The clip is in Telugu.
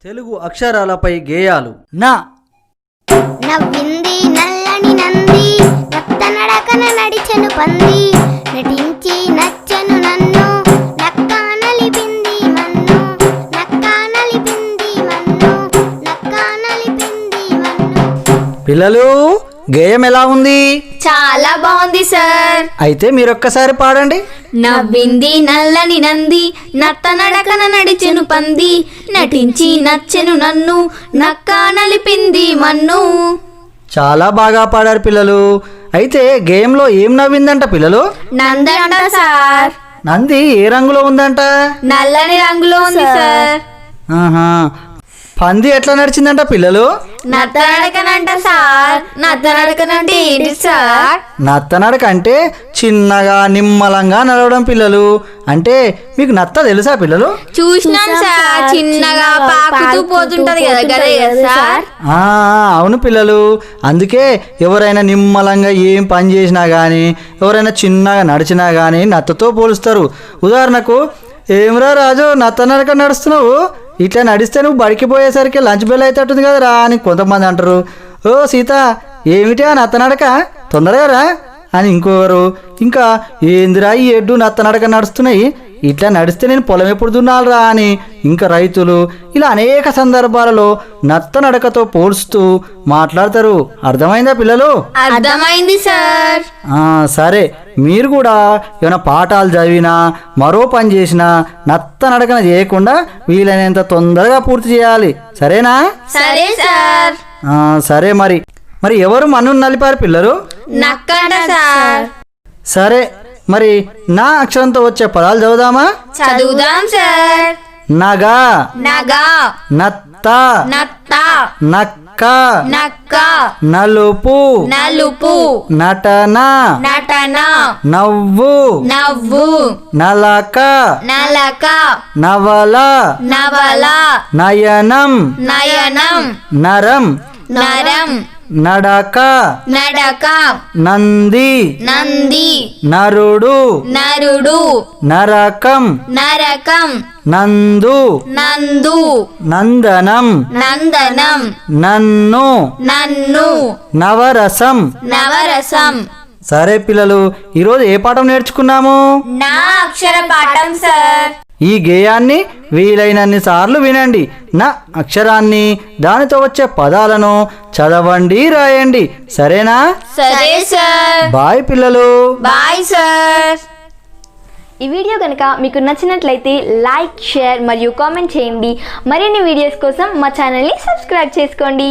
తెలుగు అక్షరాలపై గేయాలు. నా నవ్వింది నల్లని నంది, నత్త నడకన నడిచెను పంది, నటించి నచ్చెను నన్ను, నక్క నలిపింది మన్ను, నక్క నలిపింది మన్ను, నక్క నలిపింది మన్ను. పిల్లలు, గేయం ఎలా ఉంది? చాలా బాగుంది సార్. అయితే మీరొక్కసారి పాడండి. నవ్వింది నల్లని నంది, నత్త నడకన నడిచెను పంది, నటించి నచ్చెను నన్ను, నక్క నలిపింది మన్ను. చాలా బాగా పాడారు పిల్లలు. అయితే గేయంలో ఏం నవ్విందంట పిల్లలు? నంది అంట సార్. నంది ఏ రంగులో ఉందంట? నల్లని రంగులో ఉంది సార్. ఆహా. పంది ఎట్లా నడిచిందంట పిల్లలు? నత్త నడకనంట సార్. నత్త నడకనంటే ఏంటి సార్? నత్తనడక అంటే చిన్నగా నిమ్మలంగా నడవడం పిల్లలు. అంటే మీకు నత్త తెలుసా పిల్లలు? చూసినాం సార్, చిన్నగా పాకుతూ పోతుంటది కదా, గదే కదా సార్. అవును పిల్లలు. అందుకే ఎవరైనా నిమ్మలంగా ఏం పని చేసినా కానీ, ఎవరైనా చిన్నగా నడిచినా కానీ నత్తతో పోలుస్తారు. ఉదాహరణకు, ఏమిరా రాజు నత్తనడక నడుస్తున్నావు, ఇట్లా నడిస్తే నువ్వు బడికి పోయేసరికి లంచ్ బెల్ అవుతుంది కదరా అని కొంతమంది అంటారు. ఓ సీత, ఏమిటి ఆ నత్తనడక, తొందరగా రా అని ఇంకొకరు. ఇంకా ఏందిరా ఈ ఎడ్డు నత్తనడక నడుస్తున్నాయి, ఇట్లా నడిస్తే నేను పొలం ఎప్పుడు దున్నాలరా అని ఇంకా రైతులు. ఇలా అనేక సందర్భాలలో నత్తనడకతో పోల్స్తూ మాట్లాడతారు. అర్థమైందా పిల్లలు? అర్థమైంది సార్. సరే, మీరు కూడా ఏమైనా పాఠాలు చదివినా మరో పని చేసినా నత్తనడకన చేయకుండా వీలైనంత తొందరగా పూర్తి చేయాలి. సరేనా? సరే సార్. సరే, మరి ఎవరు మన్ను నలిపారు పిల్లలు? నక్కంట సార్. సరే, మరి నా అక్షరంతో వచ్చే పదాలు చదువుదామా? చదువుదాం సార్. నగా, నగా, నత్త, నత్త, నక్క, నక్క, నలుపు, నలుపు, నటన, నటన, నవ్వు, నవ్వు, నలక, నలక, నవల, నవల, నయనం, నయనం, నరం, నరం, నడక, నడక, నంది, నంది, నరుడు, నరుడు, నరకం, నరకం, నందు, నందు, నందనం, నందనం, నన్ను, నన్ను, నవరసం. నవరసం. సరే పిల్లలు, ఈరోజు ఏ పాఠం నేర్చుకున్నాము? నా అక్షర పాఠం సార్. ఈ గేయాన్ని వీలైనన్ని సార్లు వినండి. నా అక్షరాన్ని, దానితో వచ్చే పదాలను చదవండి, రాయండి. సరేనా? సరే సార్. బాయ్ పిల్లలు. Bye sir. ఈ వీడియో కనుక మీకు నచ్చినట్లయితే లైక్, షేర్ మరియు కామెంట్ చేయండి. మరిన్ని వీడియోస్ కోసం మా ఛానల్ని సబ్స్క్రైబ్ చేసుకోండి.